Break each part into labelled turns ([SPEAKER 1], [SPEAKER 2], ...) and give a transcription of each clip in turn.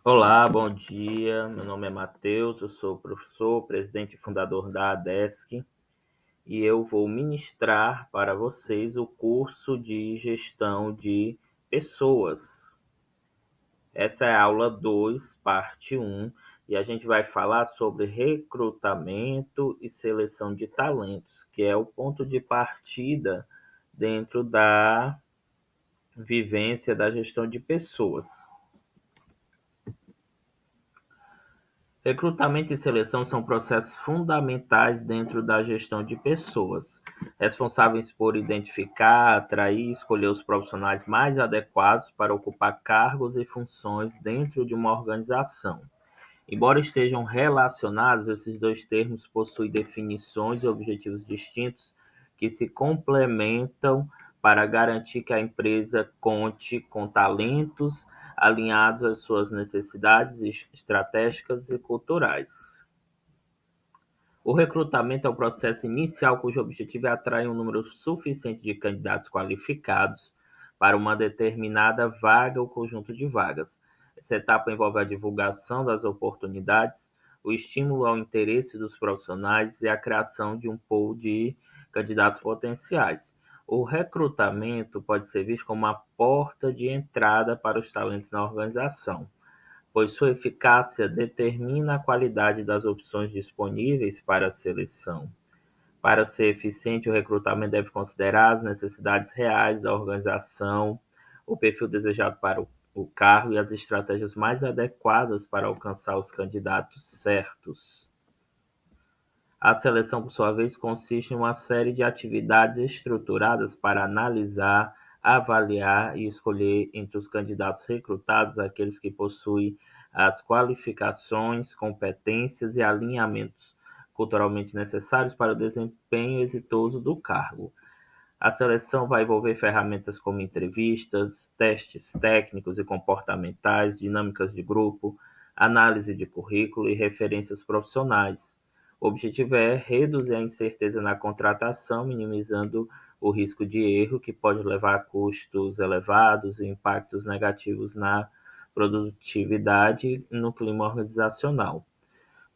[SPEAKER 1] Olá, bom dia. Meu nome é Matheus, eu sou professor, presidente e fundador da ADESC e eu vou ministrar para vocês o curso de gestão de pessoas. Essa é a aula 2, parte 1, e a gente vai falar sobre recrutamento e seleção de talentos, que é o ponto de partida dentro da vivência da gestão de pessoas. Recrutamento e seleção são processos fundamentais dentro da gestão de pessoas, responsáveis por identificar, atrair e escolher os profissionais mais adequados para ocupar cargos e funções dentro de uma organização. Embora estejam relacionados, esses dois termos possuem definições e objetivos distintos que se complementam para garantir que a empresa conte com talentos alinhados às suas necessidades estratégicas e culturais. O recrutamento é o processo inicial cujo objetivo é atrair um número suficiente de candidatos qualificados para uma determinada vaga ou conjunto de vagas. Essa etapa envolve a divulgação das oportunidades, o estímulo ao interesse dos profissionais e a criação de um pool de candidatos potenciais. O recrutamento pode ser visto como uma porta de entrada para os talentos na organização, pois sua eficácia determina a qualidade das opções disponíveis para a seleção. Para ser eficiente, o recrutamento deve considerar as necessidades reais da organização, o perfil desejado para o cargo e as estratégias mais adequadas para alcançar os candidatos certos. A seleção, por sua vez, consiste em uma série de atividades estruturadas para analisar, avaliar e escolher entre os candidatos recrutados aqueles que possuem as qualificações, competências e alinhamentos culturalmente necessários para o desempenho exitoso do cargo. A seleção vai envolver ferramentas como entrevistas, testes técnicos e comportamentais, dinâmicas de grupo, análise de currículo e referências profissionais. O objetivo é reduzir a incerteza na contratação, minimizando o risco de erro, que pode levar a custos elevados e impactos negativos na produtividade e no clima organizacional.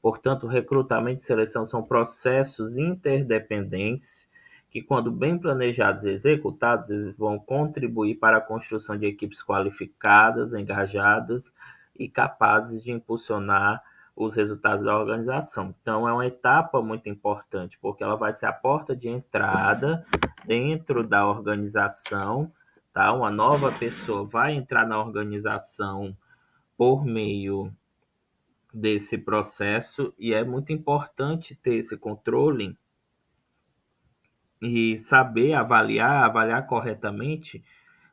[SPEAKER 1] Portanto, recrutamento e seleção são processos interdependentes que, quando bem planejados e executados, eles vão contribuir para a construção de equipes qualificadas, engajadas e capazes de impulsionar os resultados da organização. Então, é uma etapa muito importante, porque ela vai ser a porta de entrada dentro da organização, tá? Uma nova pessoa vai entrar na organização por meio desse processo e é muito importante ter esse controle e saber avaliar corretamente,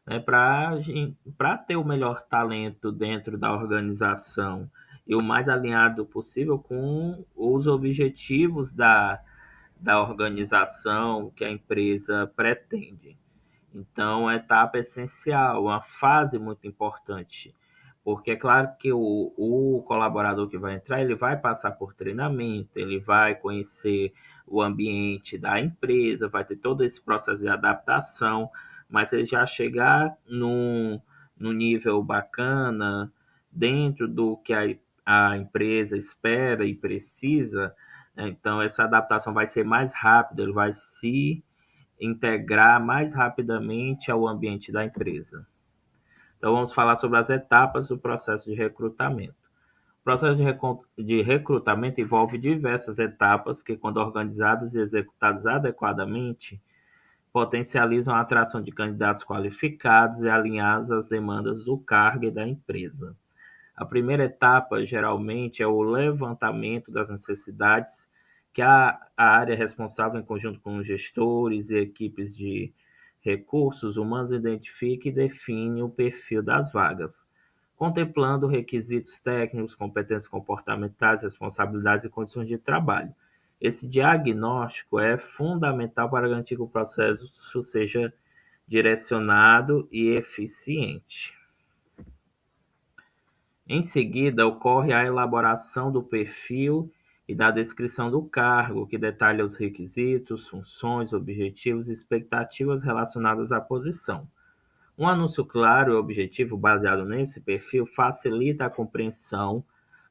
[SPEAKER 1] né, para ter o melhor talento dentro da organização e o mais alinhado possível com os objetivos da organização que a empresa pretende. Então, é etapa essencial, uma fase muito importante, porque é claro que o colaborador que vai entrar, ele vai passar por treinamento, ele vai conhecer o ambiente da empresa, vai ter todo esse processo de adaptação, mas ele já chegar num nível bacana, dentro do que a empresa espera e precisa, né? Então essa adaptação vai ser mais rápida, ele vai se integrar mais rapidamente ao ambiente da empresa. Então, vamos falar sobre as etapas do processo de recrutamento. O processo de recrutamento envolve diversas etapas que, quando organizadas e executadas adequadamente, potencializam a atração de candidatos qualificados e alinhados às demandas do cargo e da empresa. A primeira etapa, geralmente, é o levantamento das necessidades que a área responsável, em conjunto com os gestores e equipes de recursos humanos, identifica e define o perfil das vagas, contemplando requisitos técnicos, competências comportamentais, responsabilidades e condições de trabalho. Esse diagnóstico é fundamental para garantir que o processo seja direcionado e eficiente. Em seguida, ocorre a elaboração do perfil e da descrição do cargo, que detalha os requisitos, funções, objetivos e expectativas relacionadas à posição. Um anúncio claro e objetivo baseado nesse perfil facilita a compreensão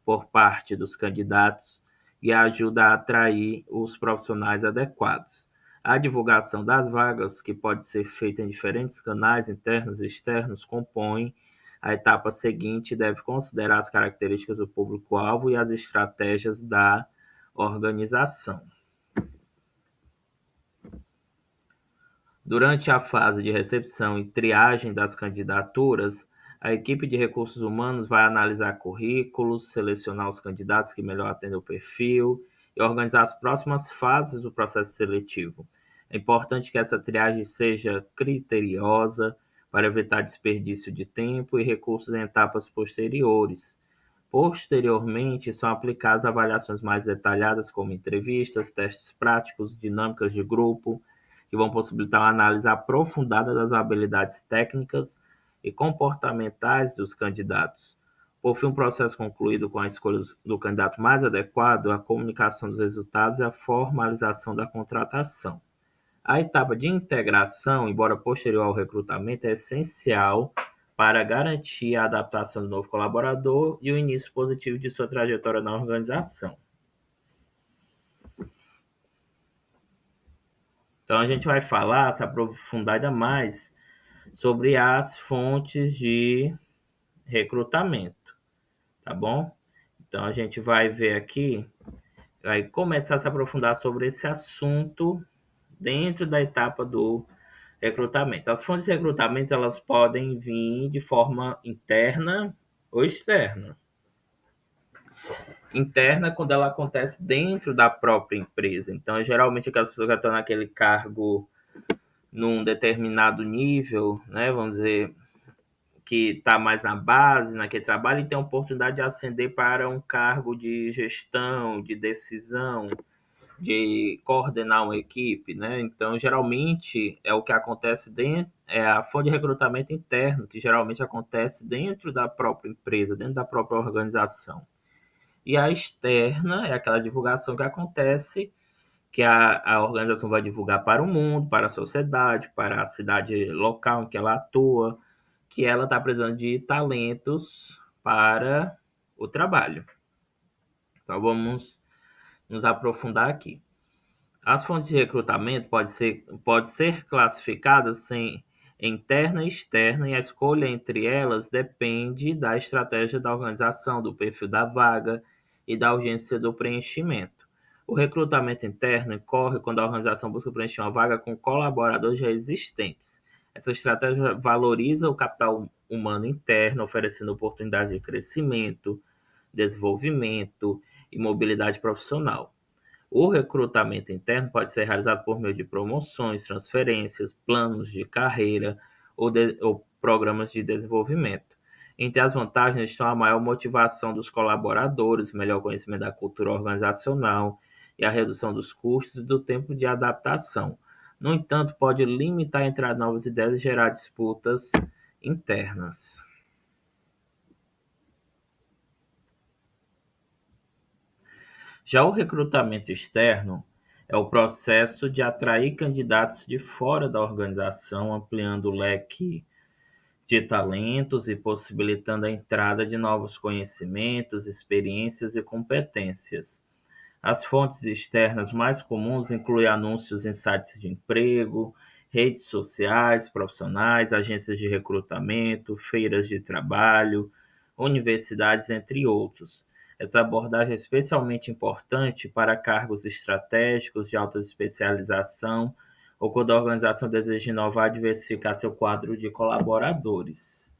[SPEAKER 1] por parte dos candidatos e ajuda a atrair os profissionais adequados. A divulgação das vagas, que pode ser feita em diferentes canais internos e externos, compõe a etapa seguinte e deve considerar as características do público-alvo e as estratégias da organização. Durante a fase de recepção e triagem das candidaturas, a equipe de recursos humanos vai analisar currículos, selecionar os candidatos que melhor atendem o perfil e organizar as próximas fases do processo seletivo. É importante que essa triagem seja criteriosa para evitar desperdício de tempo e recursos em etapas posteriores. Posteriormente, são aplicadas avaliações mais detalhadas, como entrevistas, testes práticos, dinâmicas de grupo, que vão possibilitar uma análise aprofundada das habilidades técnicas e comportamentais dos candidatos. Por fim, um processo concluído com a escolha do candidato mais adequado, a comunicação dos resultados e a formalização da contratação. A etapa de integração, embora posterior ao recrutamento, é essencial para garantir a adaptação do novo colaborador e o início positivo de sua trajetória na organização. Então, a gente vai falar, se aprofundar ainda mais sobre as fontes de recrutamento, tá bom? Então, a gente vai ver aqui, vai começar a se aprofundar sobre esse assunto dentro da etapa do recrutamento. As fontes de recrutamento, elas podem vir de forma interna ou externa. Interna, quando ela acontece dentro da própria empresa. Então, geralmente, aquelas pessoas que estão naquele cargo num determinado nível, né, vamos dizer, que está mais na base, naquele trabalho, e tem a oportunidade de ascender para um cargo de gestão, de decisão, de coordenar uma equipe, né? Então, geralmente, é o que acontece dentro, é a fonte de recrutamento interno, que geralmente acontece dentro da própria empresa, dentro da própria organização. E a externa é aquela divulgação que acontece, que a organização vai divulgar para o mundo, para a sociedade, para a cidade local em que ela atua, que ela está precisando de talentos para o trabalho. Então, vamos nos aprofundar aqui. As fontes de recrutamento pode ser classificadas em interna e externa, e a escolha entre elas depende da estratégia da organização, do perfil da vaga e da urgência do preenchimento. O recrutamento interno ocorre quando a organização busca preencher uma vaga com colaboradores já existentes. Essa estratégia valoriza o capital humano interno, oferecendo oportunidades de crescimento, desenvolvimento e mobilidade profissional. O recrutamento interno pode ser realizado por meio de promoções, transferências, planos de carreira ou programas de desenvolvimento. Entre as vantagens estão a maior motivação dos colaboradores, melhor conhecimento da cultura organizacional e a redução dos custos e do tempo de adaptação. No entanto, pode limitar a entrada de novas ideias e gerar disputas internas. Já o recrutamento externo é o processo de atrair candidatos de fora da organização, ampliando o leque de talentos e possibilitando a entrada de novos conhecimentos, experiências e competências. As fontes externas mais comuns incluem anúncios em sites de emprego, redes sociais, profissionais, agências de recrutamento, feiras de trabalho, universidades, entre outros. Essa abordagem é especialmente importante para cargos estratégicos de alta especialização ou quando a organização deseja inovar e diversificar seu quadro de colaboradores.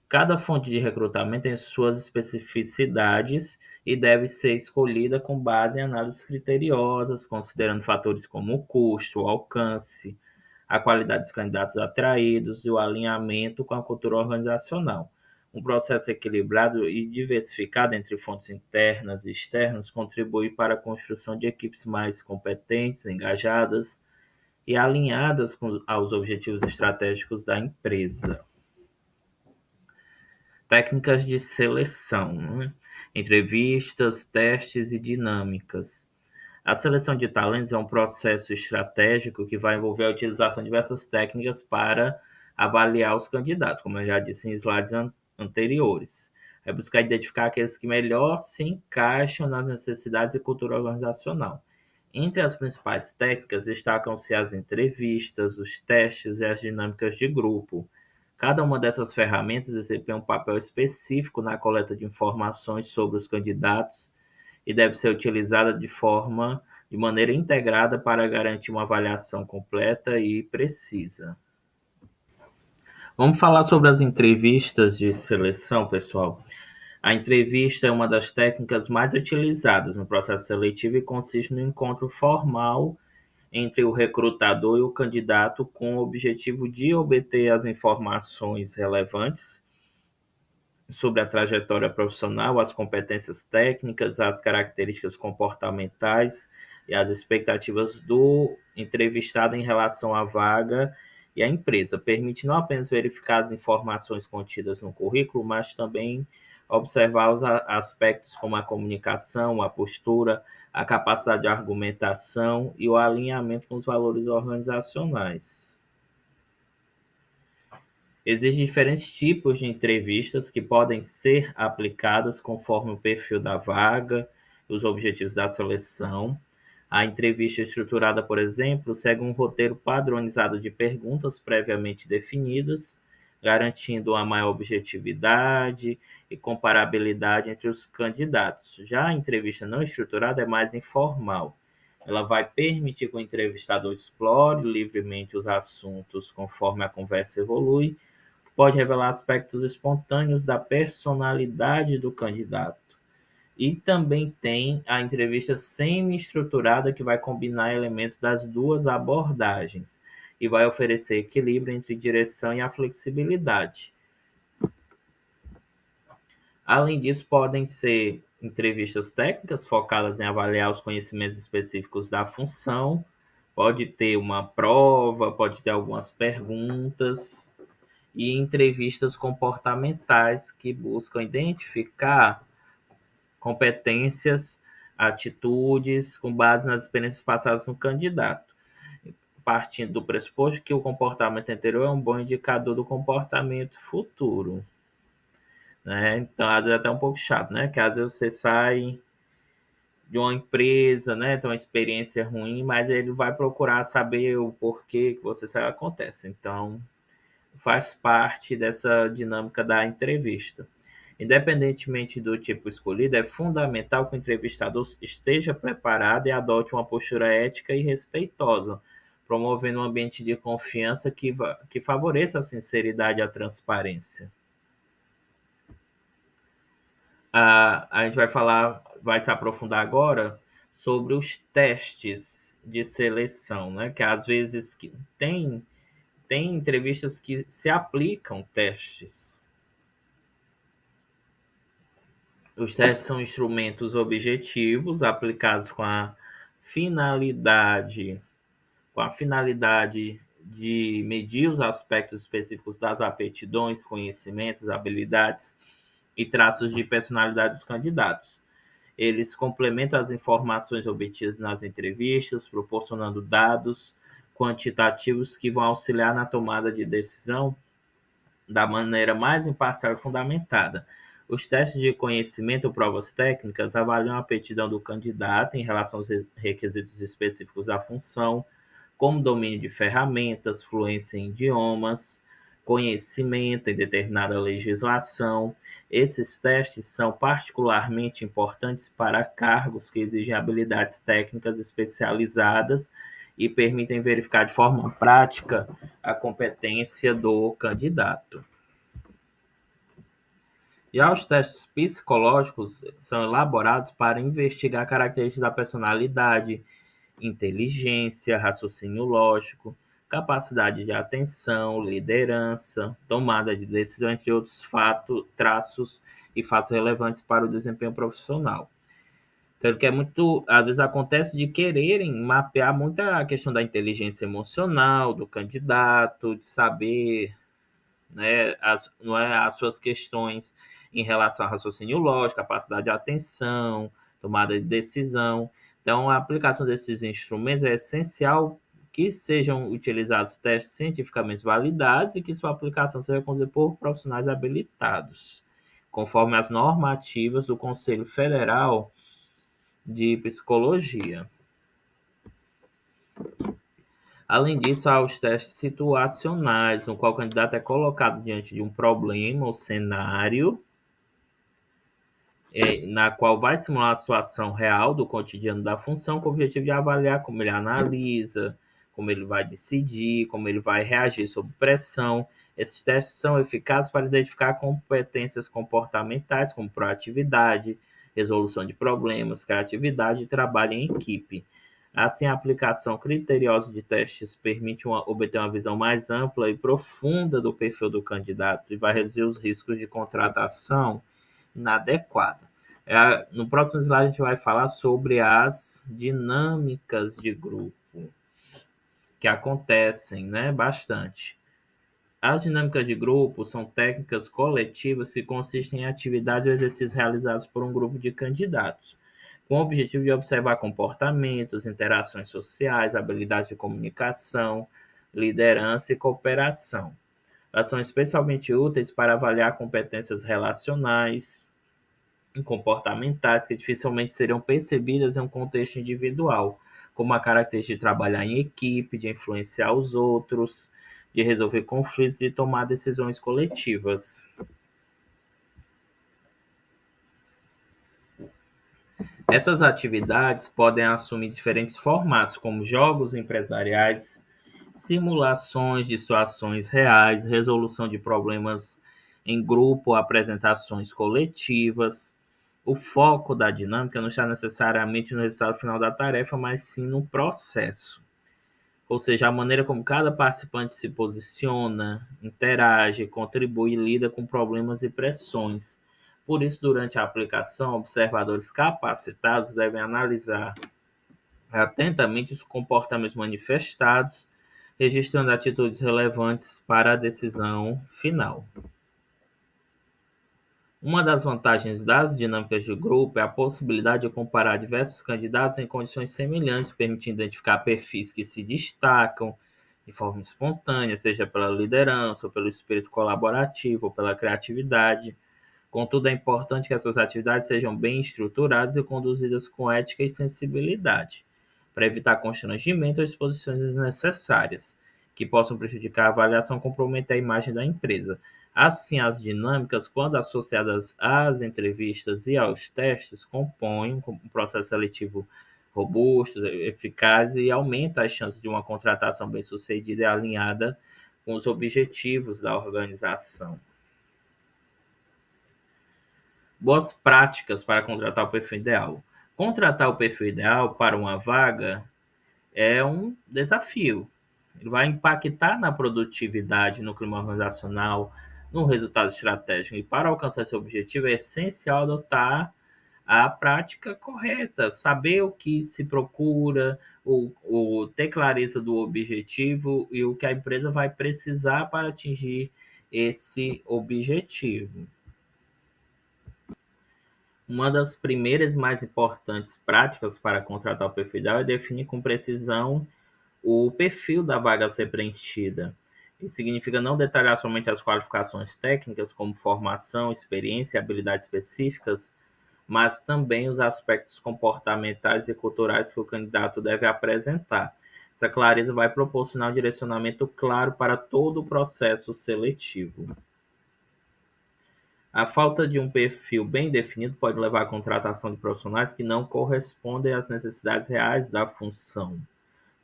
[SPEAKER 1] Cada fonte de recrutamento tem suas especificidades e deve ser escolhida com base em análises criteriosas, considerando fatores como o custo, o alcance, a qualidade dos candidatos atraídos e o alinhamento com a cultura organizacional. Um processo equilibrado e diversificado entre fontes internas e externas contribui para a construção de equipes mais competentes, engajadas e alinhadas aos objetivos estratégicos da empresa. Técnicas de seleção, né? Entrevistas, testes e dinâmicas. A seleção de talentos é um processo estratégico que vai envolver a utilização de diversas técnicas para avaliar os candidatos, como eu já disse em slides anteriores. É buscar identificar aqueles que melhor se encaixam nas necessidades e cultura organizacional. Entre as principais técnicas destacam-se as entrevistas, os testes e as dinâmicas de grupo. Cada uma dessas ferramentas desempenha um papel específico na coleta de informações sobre os candidatos e deve ser utilizada de maneira integrada para garantir uma avaliação completa e precisa. Vamos falar sobre as entrevistas de seleção, pessoal. A entrevista é uma das técnicas mais utilizadas no processo seletivo e consiste no encontro formal entre o recrutador e o candidato com o objetivo de obter as informações relevantes sobre a trajetória profissional, as competências técnicas, as características comportamentais e as expectativas do entrevistado em relação à vaga e à empresa. Permite não apenas verificar as informações contidas no currículo, mas também observar os aspectos como a comunicação, a postura, a capacidade de argumentação e o alinhamento com os valores organizacionais. Existem diferentes tipos de entrevistas que podem ser aplicadas conforme o perfil da vaga e os objetivos da seleção. A entrevista estruturada, por exemplo, segue um roteiro padronizado de perguntas previamente definidas, garantindo uma maior objetividade e comparabilidade entre os candidatos. Já a entrevista não estruturada é mais informal. Ela vai permitir que o entrevistador explore livremente os assuntos conforme a conversa evolui, pode revelar aspectos espontâneos da personalidade do candidato. E também tem a entrevista semi-estruturada, que vai combinar elementos das duas abordagens e vai oferecer equilíbrio entre direção e a flexibilidade. Além disso, podem ser entrevistas técnicas focadas em avaliar os conhecimentos específicos da função, pode ter uma prova, pode ter algumas perguntas, e entrevistas comportamentais que buscam identificar competências, atitudes com base nas experiências passadas no candidato, partindo do pressuposto que o comportamento anterior é um bom indicador do comportamento futuro. Né? Então, às vezes é até um pouco chato, né? Que às vezes você sai de uma empresa, né? Tem uma experiência ruim, mas ele vai procurar saber o porquê que você saiu, acontece. Então, faz parte dessa dinâmica da entrevista. Independentemente do tipo escolhido, é fundamental que o entrevistador esteja preparado e adote uma postura ética e respeitosa, promovendo um ambiente de confiança que favoreça a sinceridade e a transparência. A gente vai se aprofundar agora sobre os testes de seleção, né? Que às vezes tem entrevistas que se aplicam testes. Os testes são instrumentos objetivos aplicados finalidade, com a finalidade de medir os aspectos específicos das aptidões, conhecimentos, habilidades e traços de personalidade dos candidatos. Eles complementam as informações obtidas nas entrevistas, proporcionando dados quantitativos que vão auxiliar na tomada de decisão da maneira mais imparcial e fundamentada. Os testes de conhecimento ou provas técnicas avaliam a aptidão do candidato em relação aos requisitos específicos da função, como domínio de ferramentas, fluência em idiomas, conhecimento em determinada legislação. Esses testes são particularmente importantes para cargos que exigem habilidades técnicas especializadas e permitem verificar de forma prática a competência do candidato. Já os testes psicológicos são elaborados para investigar características da personalidade, inteligência, raciocínio lógico, capacidade de atenção, liderança, tomada de decisão, entre outros traços e fatos relevantes para o desempenho profissional. Tanto que às vezes acontece de quererem mapear muito a questão da inteligência emocional do candidato, de saber, né, as suas questões em relação ao raciocínio lógico, capacidade de atenção, tomada de decisão. Então, a aplicação desses instrumentos é essencial que sejam utilizados testes cientificamente validados e que sua aplicação seja conduzida por profissionais habilitados, conforme as normativas do Conselho Federal de Psicologia. Além disso, há os testes situacionais, no qual o candidato é colocado diante de um problema ou cenário, na qual vai simular a situação real do cotidiano da função, com o objetivo de avaliar como ele analisa, como ele vai decidir, como ele vai reagir sob pressão. Esses testes são eficazes para identificar competências comportamentais, como proatividade, resolução de problemas, criatividade e trabalho em equipe. Assim, a aplicação criteriosa de testes permite obter uma visão mais ampla e profunda do perfil do candidato e vai reduzir os riscos de contratação inadequada. No próximo slide, a gente vai falar sobre as dinâmicas de grupo, que acontecem, né, bastante. As dinâmicas de grupo são técnicas coletivas que consistem em atividades ou exercícios realizados por um grupo de candidatos, com o objetivo de observar comportamentos, interações sociais, habilidades de comunicação, liderança e cooperação. Elas são especialmente úteis para avaliar competências relacionais e comportamentais que dificilmente seriam percebidas em um contexto individual, como a característica de trabalhar em equipe, de influenciar os outros, de resolver conflitos e de tomar decisões coletivas. Essas atividades podem assumir diferentes formatos, como jogos empresariais, simulações de situações reais, resolução de problemas em grupo, apresentações coletivas. O foco da dinâmica não está necessariamente no resultado final da tarefa, mas sim no processo. Ou seja, a maneira como cada participante se posiciona, interage, contribui e lida com problemas e pressões. Por isso, durante a aplicação, observadores capacitados devem analisar atentamente os comportamentos manifestados, registrando atitudes relevantes para a decisão final. Uma das vantagens das dinâmicas de grupo é a possibilidade de comparar diversos candidatos em condições semelhantes, permitindo identificar perfis que se destacam de forma espontânea, seja pela liderança, ou pelo espírito colaborativo, ou pela criatividade. Contudo, é importante que essas atividades sejam bem estruturadas e conduzidas com ética e sensibilidade, para evitar constrangimento ou exposições desnecessárias, que possam prejudicar a avaliação e comprometer a imagem da empresa. Assim, as dinâmicas, quando associadas às entrevistas e aos testes, compõem um processo seletivo robusto, eficaz e aumenta as chances de uma contratação bem-sucedida e alinhada com os objetivos da organização. Boas práticas para contratar o perfil ideal. Contratar o perfil ideal para uma vaga é um desafio. Ele vai impactar na produtividade, no clima organizacional, no resultado estratégico. E para alcançar esse objetivo é essencial adotar a prática correta, saber o que se procura, ter clareza do objetivo e o que a empresa vai precisar para atingir esse objetivo. Uma das primeiras e mais importantes práticas para contratar o perfil ideal é definir com precisão o perfil da vaga a ser preenchida. Isso significa não detalhar somente as qualificações técnicas, como formação, experiência e habilidades específicas, mas também os aspectos comportamentais e culturais que o candidato deve apresentar. Essa clareza vai proporcionar um direcionamento claro para todo o processo seletivo. A falta de um perfil bem definido pode levar à contratação de profissionais que não correspondem às necessidades reais da função.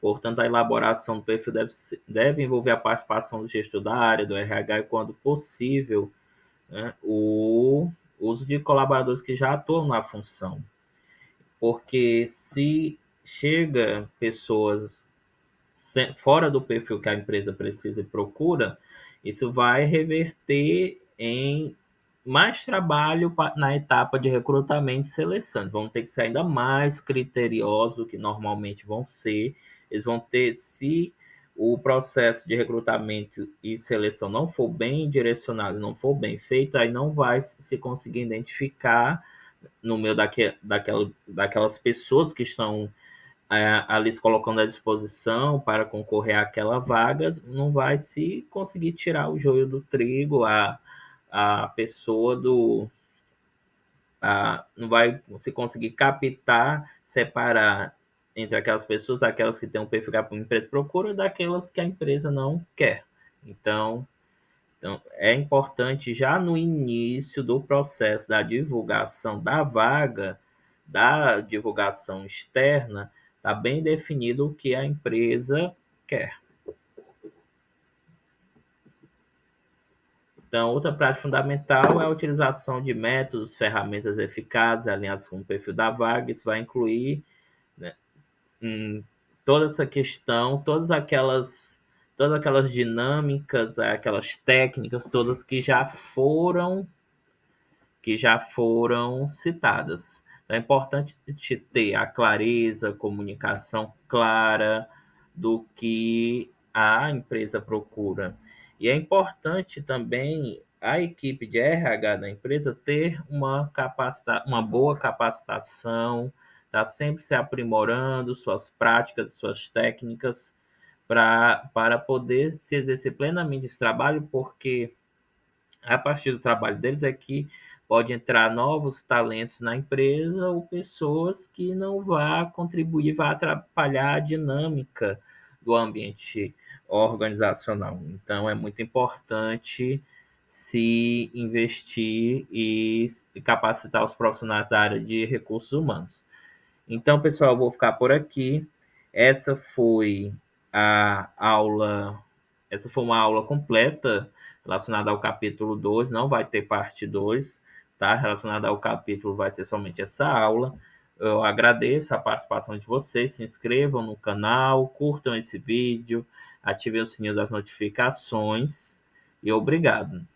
[SPEAKER 1] Portanto, a elaboração do perfil deve envolver a participação do gestor da área, do RH e, quando possível, né, o uso de colaboradores que já atuam na função. Porque se chega pessoas fora do perfil que a empresa precisa e procura, isso vai reverter em mais trabalho na etapa de recrutamento e seleção. Vão ter que ser ainda mais criteriosos do que normalmente vão ser. Eles vão ter, se o processo de recrutamento e seleção não for bem direcionado, não for bem feito, aí não vai se conseguir identificar no meio daquelas pessoas que estão ali se colocando à disposição para concorrer àquela vaga, não vai se conseguir tirar o joio do trigo, a pessoa não vai se conseguir captar, separar entre aquelas pessoas, aquelas que têm um perfil que a empresa procura, daquelas que a empresa não quer. Então, é importante já no início do processo da divulgação da vaga, da divulgação externa, está bem definido o que a empresa quer. Então, outra prática fundamental é a utilização de métodos, ferramentas eficazes alinhadas com o perfil da vaga. Isso vai incluir, né, toda essa questão, todas aquelas dinâmicas, aquelas técnicas todas que já foram citadas. Então, é importante ter a clareza, a comunicação clara do que a empresa procura. E é importante também a equipe de RH da empresa ter uma boa capacitação, tá sempre se aprimorando suas práticas, suas técnicas, para poder se exercer plenamente esse trabalho, porque a partir do trabalho deles é que pode entrar novos talentos na empresa ou pessoas que não vá contribuir, vá atrapalhar a dinâmica do ambiente organizacional. Então, é muito importante se investir e capacitar os profissionais da área de recursos humanos. Então, pessoal, eu vou ficar por aqui. Essa foi a aula, essa foi uma aula completa relacionada ao capítulo 2, não vai ter parte 2, tá? Relacionada ao capítulo vai ser somente essa aula. Eu agradeço a participação de vocês, se inscrevam no canal, curtam esse vídeo, ativem o sininho das notificações e obrigado.